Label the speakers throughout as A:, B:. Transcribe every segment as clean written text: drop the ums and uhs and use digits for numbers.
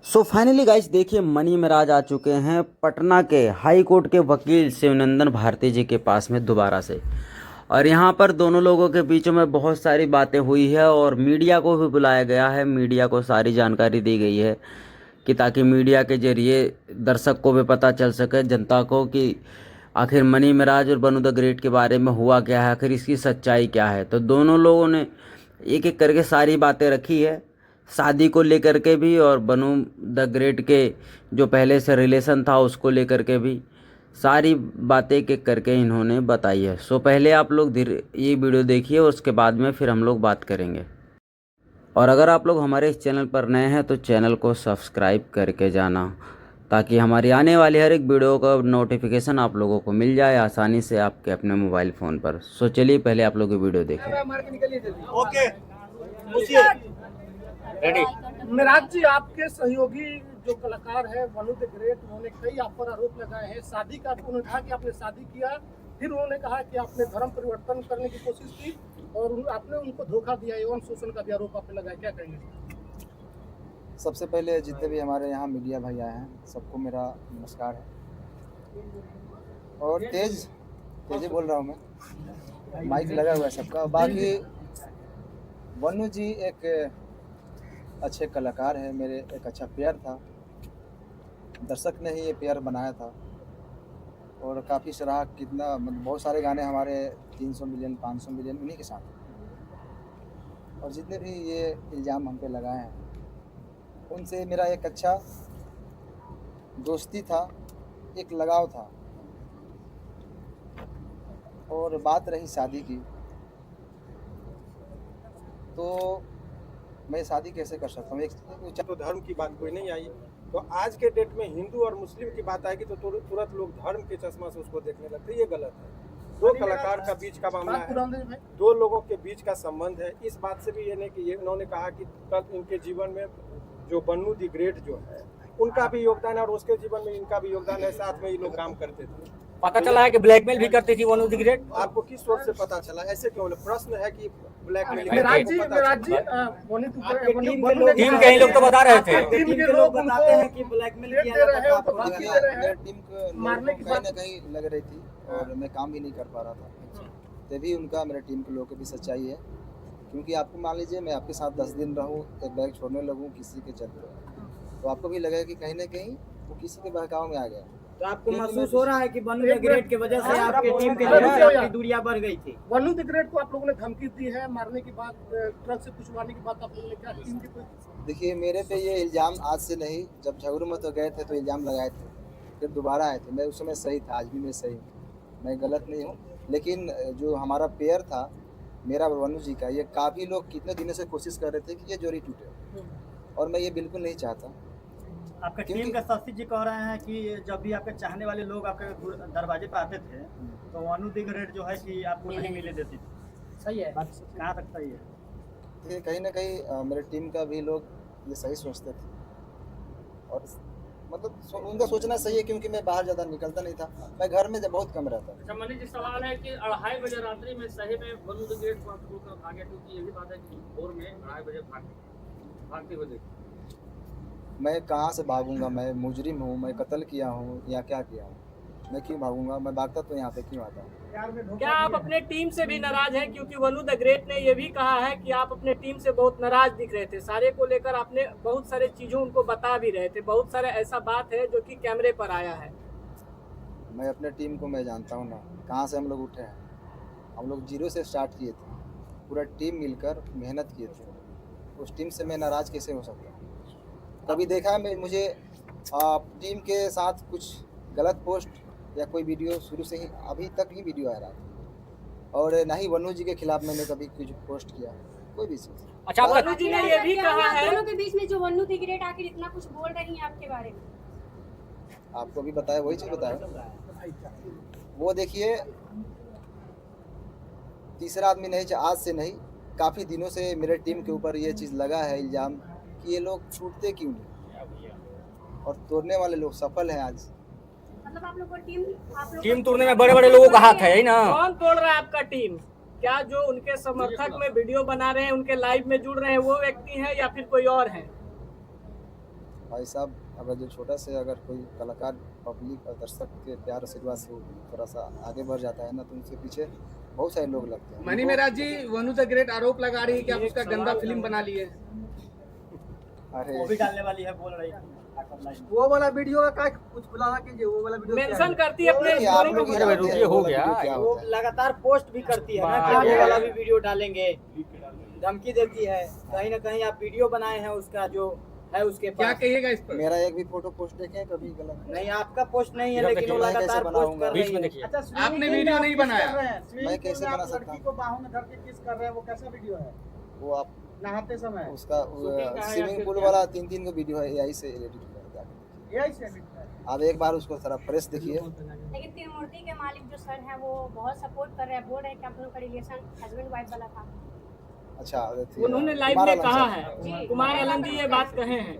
A: So finally guys देखिए money महाराज आ चुके हैं पटना के हाई कोर्ट के वकील शिवनंदन भारती जी के पास में दोबारा से। और यहाँ पर दोनों लोगों के बीच में बहुत सारी बातें हुई है और मीडिया को भी बुलाया गया है। मीडिया को सारी जानकारी दी गई है कि ताकि मीडिया के जरिए दर्शक को भी पता चल सके, जनता को, कि आखिर मनी महाराज और बनू द ग्रेट के बारे में हुआ क्या है, आखिर इसकी सच्चाई क्या है। तो दोनों लोगों ने एक एक करके सारी बातें रखी है, शादी को लेकर के भी और बनू द ग्रेट के जो पहले से रिलेशन था उसको लेकर के भी सारी बातें एक एक करके इन्होंने बताई है। सो पहले आप लोग धीरे ये वीडियो देखिए और उसके बाद में फिर हम लोग बात करेंगे। और अगर आप लोग हमारे इस चैनल पर नए हैं तो चैनल को सब्सक्राइब करके जाना, ताकि हमारी आने वाली हर एक वीडियो का नोटिफिकेशन आप लोगों को मिल जाए आसानी से आपके अपने मोबाइल फ़ोन पर। सो चलिए पहले आप लोग ये वीडियो देखें।
B: Okay ready.
C: मिराज जी, आपके सहयोगी जो कलाकार है बनू द ग्रेट, उन्होंने कई आप पर आरोप लगाए हैं। शादी का उन्होंने कहा कि आपने शादी किया, फिर उन्होंने कहा कि आपने धर्म परिवर्तन करने की कोशिश की और आपने उनको धोखा दिया, यौन शोषण का भी आरोप आप पे लगाया। क्या कहेंगे?
D: सबसे पहले जितने भी हमारे यहाँ मीडिया भाई आए हैं सबको मेरा नमस्कार है। और तेज बोल रहा हूँ मैं, माइक लगा हुआ है सबका। बाकी वनु जी एक अच्छे कलाकार है, मेरे एक अच्छा पेयर था, दर्शक ने ही ये पेयर बनाया था और काफ़ी सराहा। कितना मतलब बहुत सारे गाने हमारे 300 मिलियन 500 मिलियन उन्हीं के साथ। और जितने भी ये इल्ज़ाम हम पे लगाए हैं उनसे मेरा एक अच्छा दोस्ती था, एक लगाव था। और बात रही शादी की, तो मैं शादी कैसे कर सकता हूँ?
B: तो धर्म की बात कोई नहीं आई, तो आज के डेट में हिंदू और मुस्लिम की बात आएगी तो तुरंत लोग धर्म के चश्मा से उसको देखने लगते हैं। ये गलत है। दो कलाकार का बीच का मामला है, दो लोगों के बीच का संबंध है। इस बात से भी ये नहीं कि ये उन्होंने कहा कि कल इनके जीवन में जो बनू द ग्रेट जो है उनका भी योगदान है और उसके जीवन में इनका भी योगदान है। साथ में ये लोग काम करते थे।
E: पता चला है कि ब्लैकमेल भी करती थी बनू द ग्रेट।
B: आपको किस सोच से पता चला? ऐसे क्यों? प्रश्न है कि ब्लैकमेल।
C: मिराज जी,
E: टीम के ही लोग तो बता रहे थे।
C: टीम के लोग बताते हैं कि
D: ब्लैकमेल किया जाता था आपको। मेरी टीम को
C: मारने की
D: कहीं ना कहीं लग रही थी और मैं काम भी नहीं कर पा रहा था। तभी उनका मेरे टीम के लोगों की भी सच्चाई है, क्योंकि आपको मान लीजिए मैं आपके साथ 10 दिन रहूं, एक बैग छोड़ने लगूं किसी के चलते, तो आपको भी लगेगा कि कहीं ना कहीं वो किसी के बहकाव में आ गया।
E: तो आपको महसूस हो रहा है कि बनू द ग्रेट की वजह से आपके टीम के लोगों की दूरियां बढ़ गई थी?
C: बनू द ग्रेट को आप लोगों ने धमकी दी है मारने की बात, ट्रक से कुचलवाने की बात आप लोगों ने क्या टीम की कोई?
D: देखिए, मेरे पे ये इल्ज़ाम आज से नहीं, जब झगड़ों में तो गए थे तो इल्ज़ाम लगाए थे, फिर दोबारा आए थे। मैं उस समय सही था, आज भी मैं सही हूँ, मैं गलत नहीं हूँ। लेकिन जो हमारा पेयर था मेरा और वनु जी का, ये काफ़ी लोग कितने दिनों से कोशिश कर रहे थे कि ये जोड़ी टूटे, और मैं ये बिल्कुल नहीं चाहता।
E: आपके टीम का शशि जी कह रहे हैं कि जब भी आपके चाहने वाले लोग आपके दरवाजे पर आते थे तो बनू द ग्रेट जो है कि आपको नहीं मिले देती थी। सही है, कहाँ तक सही है?
D: देखिए, कहीं ना कहीं मेरे टीम का भी लोग ये सही सोचते थे और मतलब उनका सोचना सही है, क्योंकि मैं बाहर ज़्यादा निकलता नहीं था, मैं घर में जब बहुत कम रहता था।
F: अच्छा मनी जी, सवाल है कि 2:30 बजे रात्रि में सही में बनू द ग्रेट को छोड़कर भागे, क्योंकि ये भी बात है कि भोर में 2:30 बजे भागते हुए देखे।
D: मैं कहाँ से भागूंगा? मैं मुजरिम हूँ, मैं कत्ल किया हूँ या क्या किया हूँ? मैं क्यों भागूंगा? मैं भागता तो यहाँ पे क्यों आता?
F: क्या आप अपने टीम से भी नाराज हैं? क्योंकि बनू द ग्रेट ने ये भी कहा है कि आप अपने टीम से बहुत नाराज दिख रहे थे, सारे को लेकर आपने बहुत सारे चीजों उनको बता भी रहे थे, बहुत सारे ऐसा बात है जो कि कैमरे पर आया है।
D: मैं अपने टीम को मैं जानता हूँ ना, कहाँ से हम लोग उठे हैं। हम लोग 0 से स्टार्ट किए थे, पूरा टीम मिलकर मेहनत किए थे। उस टीम से मैं नाराज़ कैसे हो सकता हूँ? कभी देखा है मुझे टीम के साथ कुछ गलत पोस्ट या कोई वीडियो? शुरू से ही अभी तक ही वीडियो आ रहा था, और ना ही वनु जी के खिलाफ मैंने कभी कुछ पोस्ट किया, कोई भी चीज़।
F: अच्छा, वनु जी ने ये भी कहा है
G: दोनों के बीच में जो बनू द ग्रेट आखिर इतना कुछ बोल रही हैं आपके बारे में?
D: आपको भी बताया, वही चीज़ बताया। वो देखिए, तीसरा आदमी नहीं, आज से नहीं, काफ़ी दिनों से मेरे टीम के ऊपर ये चीज़ लगा है इल्ज़ाम कि ये लोग छूटते क्यों नहीं, और तोड़ने वाले लोग सफल हैं आज।
G: मतलब आप लोग को
E: टीम तोड़ने में बड़े बड़े लोगों का हाथ है ना?
F: कौन तोड़ रहा है आपका टीम? क्या जो उनके समर्थक में वीडियो बना रहे हैं, उनके लाइव में जुड़ रहे हैं, वो व्यक्ति हैं या फिर कोई और है?
D: भाई साहब, अगर जो छोटा से अगर कोई कलाकार पब्लिक और दर्शक के प्यार आशीर्वाद से थोड़ा सा आगे बढ़ जाता है ना, तो उनके पीछे बहुत सारे लोग लगते हैं।
C: मनी मेराज जी, वनु द ग्रेट आरोप लगा रही है कि आप उसका गंदा फिल्म बना लिए।
D: अरे
E: वो भी डालने वाली है, बोल रही है।
C: वो वाला वीडियो का कुछ खुलासा कीजिए, वो वाला वीडियो
F: मेंशन करती है अपने
D: नहीं, आप लोग ही जानते हैं वो वीडियो क्या
E: वो
D: होता है।
E: लगातार पोस्ट भी करती है ना कि ये वाला भी वीडियो डालेंगे, धमकी देती है। कहीं ना कहीं आप वीडियो बनाए हैं उसका जो है उसके
C: क्या
E: पास।
C: कहिएगा इस पर?
D: मेरा एक भी फोटो पोस्ट देखें कभी गलत
E: नहीं, आपका पोस्ट नहीं है,
D: मेरा
E: लेकिन वो
D: देखिए, मैं
E: लगातार
D: कैसे
E: पोस्ट
D: बनाऊंगा?
E: कर रही है। अच्छा,
C: आपने वीडियो नहीं बनाया?
D: मैं कैसे बना सकता हूँ?
C: को बाहों में धर के किस कर रहे हैं, वो कैसा वीडियो है?
D: वो आप
C: नहाते समय
D: उसका
F: शूटिंग कहाँ है या
D: स्विमिंग
F: फिर
D: पूल
F: क्या?
D: वाला 3 का वीडियो है, एआई से एडिट किया है।
C: यही से edit है।
D: आप एक बार उसको थोड़ा फ्रेश देखिए।
G: लेकिन त्रिमूर्ति के मालिक जो सर हैं वो बहुत सपोर्ट कर रहे हैं, बोल रहे हैं कि आप लोगों का रिलेशन हस्बैंड वाइफ वाला था।
D: अच्छा,
F: उन्होंने लाइव
D: कुमार
F: में
D: आलम
F: कहा
D: साहब।
F: है, कुमार आलम जी ये बात कहे हैं।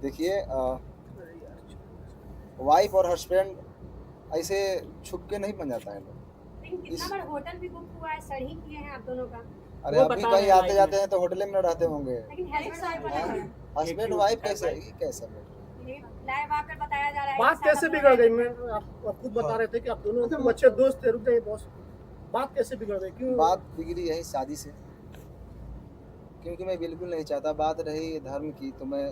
D: देखिए, वाइफ और हस्बैंड ऐसे छुप के नहीं बन जाता है लोग।
G: लेकिन कितना बार होटल भी बुक हुआ है, सर ही किए हैं आप दोनों का।
D: अरे
F: वो
D: अभी
F: बता
D: कहीं
F: रहे हैं
D: आते
F: live
D: जाते हैं तो होटल में न रहते होंगे।
G: लेकिन हस्बैंड वाइफ वाला है।
D: हस्बैंड वाइफ कैसे, ये कैसे?
G: ये लाइव आकर बताया जा रहा है।
C: बात
G: कि
C: कैसे
G: सब
C: बिगड़
G: लोग-
C: गई? मैं आप खुद बता रहे थे कि आप दोनों खूब अच्छे दोस्त थे। रुक जाइए बॉस, बात कैसे बिगड़ गई? क्यों?
D: बात बिगड़ी यही शादी से, क्योंकि मैं बिल्कुल नहीं चाहता। बात रही धर्म की, तो मैं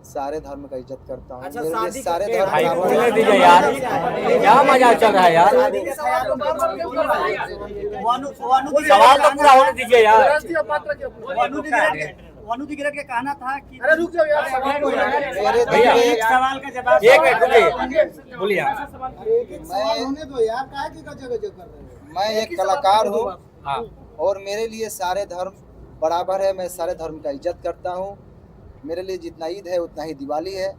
D: सारे धर्म का इज्जत करता हूँ।
E: अच्छा,
D: मेरे लिए
E: शादी
D: सारे
E: के
D: धर्म
E: भाई
D: बराबर
E: बोलने
D: हैं।
E: दीजिए यार, क्या मजाक चल रहा है यार।
C: सवाल तो बार-बार क्यों कर रहे हैं?
E: सवाल तो पूरा होने दीजिए यार।
C: राष्ट्रीय पात्र के अपने।
E: वनु दिग्रज का कहना था कि
C: अरे रुक जाओ यार, सवाल को यार।
D: मेरे दिल
E: भैया
D: में
E: एक सवाल का जवाब
A: एक मिनट रुकिए, बोलिए आप।
C: होने दो यार, काहे की जगह कर रहे हैं?
D: मैं एक कलाकार हूँ और मेरे लिए सारे धर्म बराबर है। मैं सारे धर्म का इज्जत करता हूँ। मेरे लिए जितना ईद है उतना ही दिवाली है,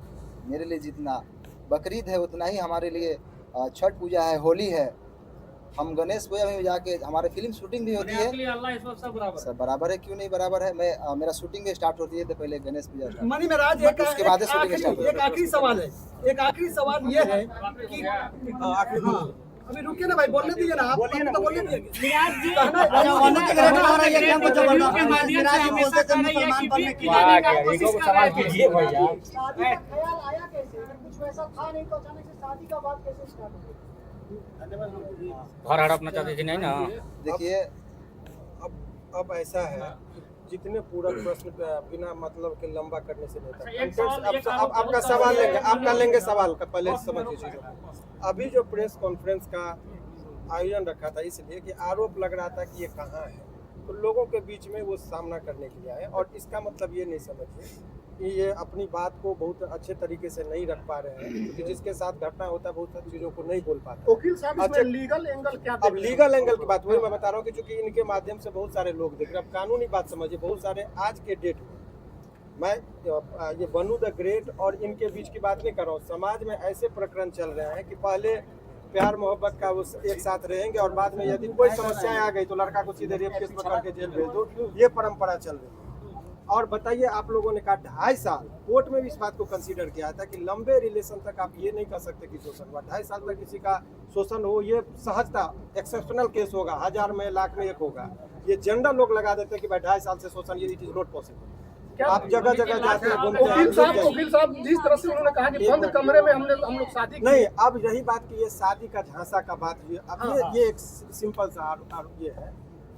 D: मेरे लिए जितना बकरीद है उतना ही हमारे लिए छठ पूजा है, होली है। हम गणेश पूजा में जाके हमारे फिल्म शूटिंग भी होती है। सब बराबर है, क्यों नहीं बराबर है। मैं मेरा शूटिंग स्टार्ट होती है तो पहले गणेश पूजा स्टार्ट,
C: मनी मेराज,
D: उसके बाद शूटिंग स्टार्ट होती
C: एक आखिरी सवाल है। एक आखिरी सवाल ये है कि अभी रुकिए ना भाई, बोलने दीजिए ना, आप तो बोलने दीजिए।
F: मिराज जी
E: वनु दिग्रज हो रहा है कि हमको
F: इंटरव्यू के
E: जबरदस्ती
F: माध्यम से
E: मिराज जी
F: हमेशा
E: बोलते थे
F: कह रही है कि
E: मुसलमान बनने
F: बीट
E: की
F: खिलाने का कोशिश कर
A: सवाल
F: रहे थे।
A: कीजिए भैया।
C: शादी का ख्याल आया कैसे? अगर कुछ वैसा था नहीं तो अचानक से शादी का बात कैसे स्टार्ट हो गई?
A: घर हड़पना चाहते थे नहीं ना।
D: देखिए,
B: अब ऐसा है, जितने पूरा प्रश्न बिना मतलब के लंबा करने से नहीं था।
F: एक सवाल- एक
B: अब आपका सवाल लेंगे, आपका लेंगे सवाल का, पहले समझिए चीजों को। अभी जो प्रेस कॉन्फ्रेंस का आयोजन रखा था इसलिए कि आरोप लग रहा था कि ये कहाँ है, तो लोगों के बीच में वो सामना करने के लिए आए। और इसका मतलब ये नहीं समझिए कि ये अपनी बात को बहुत अच्छे तरीके से नहीं रख पा रहे हैं, क्योंकि जिसके साथ घटना होता है बहुत सारी चीज़ों को नहीं बोल पाते।
C: वकील साहब, इसमें
B: अच्छा,
C: लीगल एंगल क्या
B: अब लीगल एंगल की बात वही मैं बता रहा हूँ कि चूंकि इनके माध्यम से बहुत सारे लोग देख रहे हैं। अब कानूनी बात समझिए, बहुत सारे आज के डेट में मैं ये वनु द ग्रेट और इनके बीच की बात नहीं कर रहा हूँ। समाज में ऐसे प्रकरण चल रहे हैं कि पहले प्यार मोहब्बत का वो एक साथ रहेंगे और बाद में यदि कोई समस्याएं आ गई तो लड़का को सीधे रेप केस पकड़ के जेल भेज दो। ये परंपरा चल रही है। और बताइए, आप लोगों ने कहा 2.5 साल, कोर्ट में भी इस बात को कंसीडर किया था कि लंबे रिलेशन तक आप ये नहीं कर सकते कि शोषण हुआ। 2.5 साल तक किसी का शोषण हो, ये सहजता एक्सेप्शनल केस होगा, 1000 में, लाख में एक होगा। ये जनरल लोग लगा देते हैं कि भाई 2.5 साल से शोषण, ये इट इज नॉट पॉसिबल। आप जगह जगह जाते हैं, घूमते हैं।
C: वकील साहब, जिस तरह से उन्होंने कहा कि बंद कमरे में हम लोग शादी की।
B: नहीं, अब यही बात की ये शादी का झांसा का बात हुई। अब ये एक सिंपल सा आरोप ये है,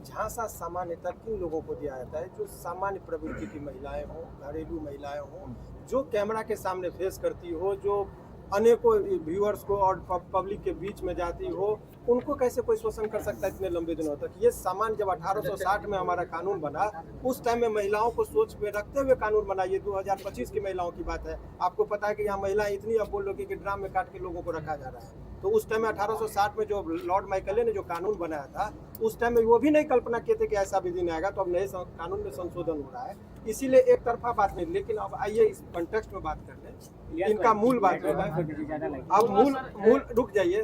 B: झांसा सामान्यतः किन लोगों को दिया जाता है? जो सामान्य प्रवृत्ति की महिलाएं हों, घरेलू महिलाएं हों, जो कैमरा के सामने फेस करती हो, जो अनेकों व्यूअर्स को और पब्लिक के बीच में जाती हो, उनको कैसे कोई शोषण कर सकता है इतने लंबे दिनों तक? ये सामान्य जब 1860 में हमारा कानून बना, उस टाइम में महिलाओं को सोच में रखते हुए कानून बना। ये 2025 की महिलाओं की बात है। आपको पता है कि यहाँ महिलाएं इतनी अब बोल लो कि ड्राम में काट के लोगों को रखा जा रहा है। तो उस टाइम में 1860 में जो लॉर्ड माइकले ने जो कानून बनाया था, उस टाइम में वो भी नहीं कल्पना किए थे कि ऐसा भी दिन आएगा। तो अब नए कानून में संशोधन हो रहा है, इसीलिए एक तरफा बात नहीं। लेकिन अब आइए इस कॉन्टेक्स्ट में बात कर लें, इनका मूल बात जो है। अब मूल रुक जाइए,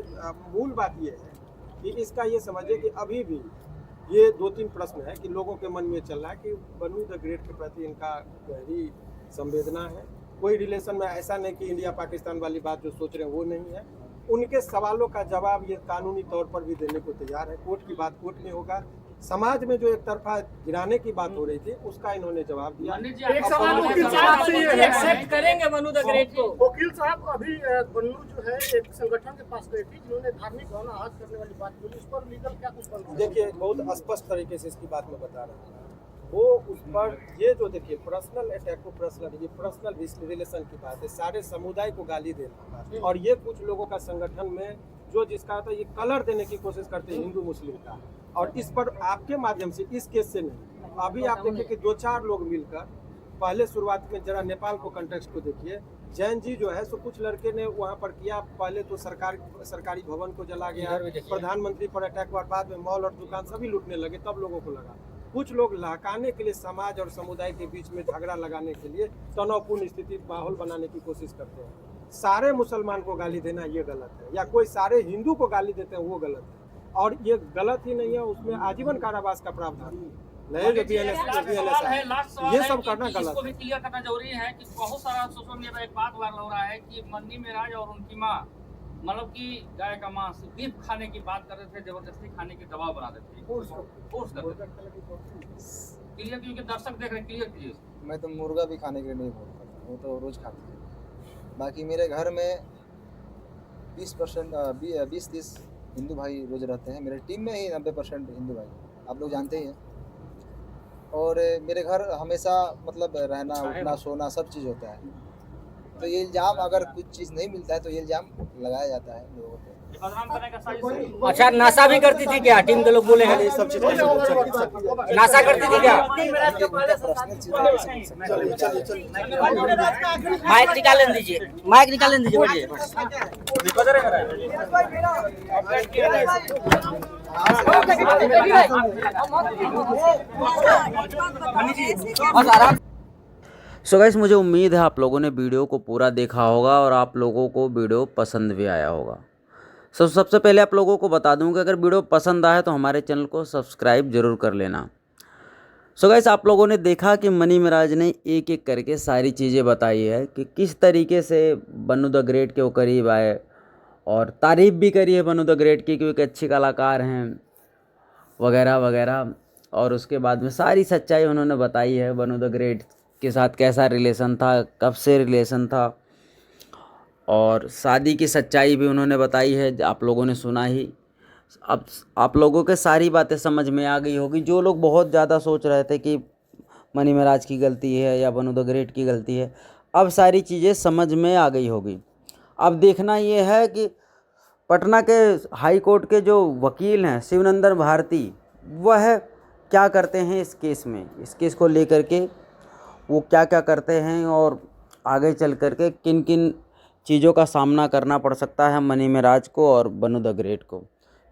B: मूल बात ये है कि इसका ये समझिए कि अभी भी ये 2-3 प्रश्न है कि लोगों के मन में चल रहा है कि वनु द ग्रेट के प्रति इनका गहरी संवेदना है। कोई रिलेशन में ऐसा नहीं कि इंडिया पाकिस्तान वाली बात जो सोच रहे हैं वो नहीं है। उनके सवालों का जवाब ये कानूनी तौर पर भी देने को तैयार है। कोर्ट की बात कोर्ट में होगा, समाज में जो एक तरफा गिराने की बात हो रही थी उसका इन्होंने जवाब दिया।
C: एक सवाल वकील साहब से ये है,
F: एक्सेप्ट करेंगे वनु द ग्रेट को?
C: वकील साहब अभी बन्नू जो है एक संगठन के पास गई थी जिन्होंने धार्मिक भावना आहत करने वाली बात बोली, उस पर लीगल क्या कुछ बन रहा है?
B: देखिए बहुत स्पष्ट तरीके से इसकी बात मैं बता रहा हूँ। वो उस पर ये जो देखिए पर्सनल अटैक को पर्सनल रिलेशन की बात है, सारे समुदाय को गाली देना और ये कुछ लोगों का संगठन में जो जिसका था ये कलर देने की कोशिश करते हैं हिंदू मुस्लिम का। और इस पर आपके माध्यम से इस केस से नहीं, अभी आप देखिए कि 2-4 लोग मिलकर पहले शुरुआत में जरा नेपाल को कंटेक्स्ट को देखिए, जैन जी जो है सो कुछ लड़के ने वहाँ पर किया, पहले तो सरकारी भवन को जला गया, प्रधानमंत्री पर अटैक हुआ, बाद में मॉल और दुकान सभी लूटने लगे, तब लोगों को लगा। कुछ लोग लहकाने के लिए समाज और समुदाय के बीच में झगड़ा लगाने के लिए तनावपूर्ण स्थिति माहौल बनाने की कोशिश करते हैं। सारे मुसलमान को गाली देना ये गलत है, या कोई सारे हिंदू को गाली देते हैं वो गलत है, और ये गलत ही नहीं है, उसमें आजीवन कारावास का प्रावधान नहीं जो BNS ये सब करना गलत है।
H: क्लियर करना जरूरी है कि बहुत सारा सोशल मीडिया पर एक बात वायरल हो रहा है कि मन्नी मेराज और उनकी माँ मतलब कि गाय का मांस बीफ खाने की बात कर रहे थे, जबरदस्ती खाने की दबाव बना रहे थे, फोर्स कर रहे थे। क्लियर क्योंकि दर्शक देख रहे हैं, क्लियर कीजिए।
D: मैं तो मुर्गा भी खाने के लिए नहीं बोलता, वो तो रोज़ खाते हैं। बाकी मेरे घर में 20-30 हिंदू भाई रोज़ रहते हैं। मेरे टीम में ही 90% हिंदू भाई, आप लोग जानते ही हैं। और मेरे घर हमेशा मतलब रहना उठना सोना सब चीज़ होता है। तो ये इल्ज़ाम अगर कुछ चीज़ नहीं मिलता है तो ये इल्ज़ाम लगाया जाता है लोगों पे।
A: अच्छा, नशा भी करती थी क्या? टीम के लोग बोले हैं
B: सब चीज़
A: नशा करती थी क्या? माइक निकाल दीजिए, माइक निकाल दीजिए, बोलिए। सो गाइस, मुझे उम्मीद है आप लोगों ने वीडियो को पूरा देखा होगा और आप लोगों को वीडियो पसंद भी आया होगा। सबसे पहले आप लोगों को बता दूं कि अगर वीडियो पसंद आए तो हमारे चैनल को सब्सक्राइब जरूर कर लेना। सो गाइस, आप लोगों ने देखा कि मनी मिराज ने एक एक करके सारी चीज़ें बताई है कि किस तरीके से वनु द ग्रेट के वो करीब आए, और तारीफ़ भी करी है वनु द ग्रेट की क्योंकि अच्छे कलाकार हैं वगैरह वगैरह। और उसके बाद में सारी सच्चाई उन्होंने बताई है, वनु द ग्रेट के साथ कैसा रिलेशन था, कब से रिलेशन था, और शादी की सच्चाई भी उन्होंने बताई है, आप लोगों ने सुना ही। अब आप लोगों के सारी बातें समझ में आ गई होगी। जो लोग बहुत ज़्यादा सोच रहे थे कि मनी मिराज की गलती है या वनु द ग्रेट की गलती है, अब सारी चीज़ें समझ में आ गई होगी। अब देखना ये है कि पटना के हाई कोर्ट के जो वकील हैं शिवनंदन भारती, वह क्या करते हैं इस केस में, इस केस को लेकर के वो क्या क्या करते हैं और आगे चल कर के किन किन चीज़ों का सामना करना पड़ सकता है मनी मिराज को और वनु द ग्रेट को।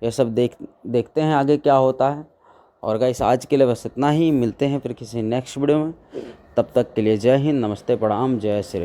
A: ये सब देखते हैं आगे क्या होता है। और गाइस, आज के लिए बस इतना ही, मिलते हैं फिर किसी नेक्स्ट वीडियो में। तब तक के लिए जय हिंद, नमस्ते, प्रणाम, जय श्री।